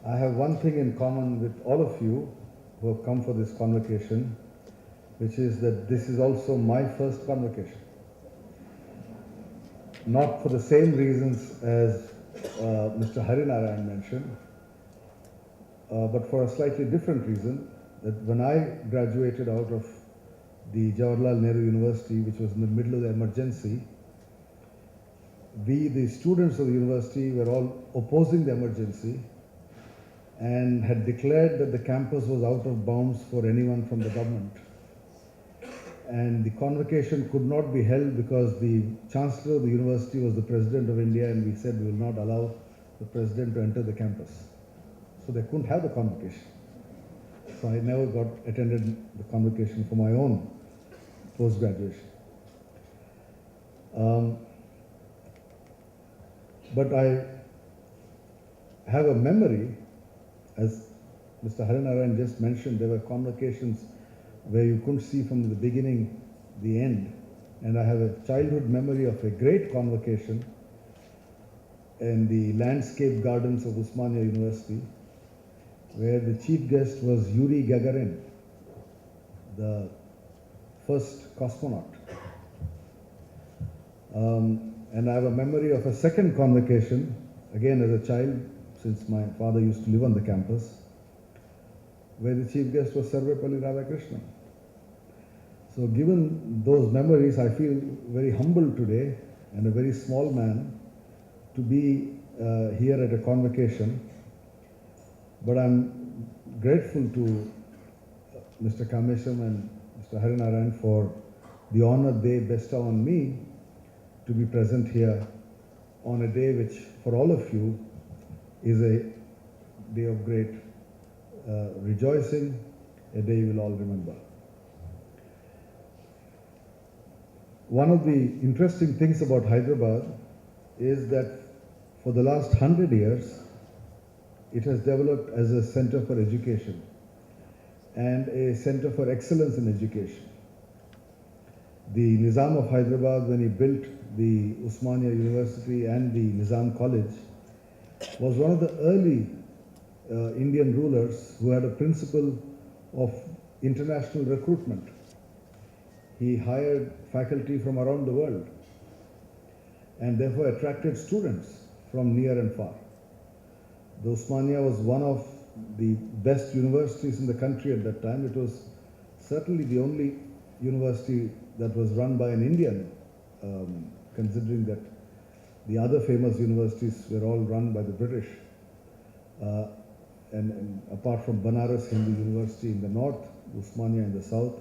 I have one thing in common with all of you who have come for this convocation, which is that this is also my first convocation. Not for the same reasons as Mr. Harinarayan mentioned, but for a slightly different reason, that when I graduated out of the Jawaharlal Nehru University, which was in the middle of the emergency, we, the students of the university, were all opposing the emergency and had declared that the campus was out of bounds for anyone from the government. And the convocation could not be held because the Chancellor of the university was the President of India, and we said we will not allow the President to enter the campus. So they couldn't have the convocation. So I never attended the convocation for my own post-graduation. But I have a memory, as Mr. Harinarayan just mentioned, there were convocations where you couldn't see from the beginning the end. And I have a childhood memory of a great convocation in the landscape gardens of Osmania University, where the chief guest was Yuri Gagarin, the first cosmonaut. And I have a memory of a second convocation, again as a child, since my father used to live on the campus, where the chief guest was Sarvepalli Radhakrishnan. So given those memories, I feel very humbled today and a very small man to be here at a convocation. But I'm grateful to Mr. Kamesham and Mr. Harinarayan for the honor they bestow on me to be present here on a day which, for all of you, is a day of great rejoicing, a day you will all remember. One of the interesting things about Hyderabad is that for the last 100 years, it has developed as a center for education and a center for excellence in education. The Nizam of Hyderabad, when he built the Osmania University and the Nizam College, was one of the early Indian rulers who had a principle of international recruitment. He hired faculty from around the world and therefore attracted students from near and far. The Osmania was one of the best universities in the country at that time. It was certainly the only university that was run by an Indian, considering that the other famous universities were all run by the British. And apart from Banaras Hindu University in the north, Osmania in the south.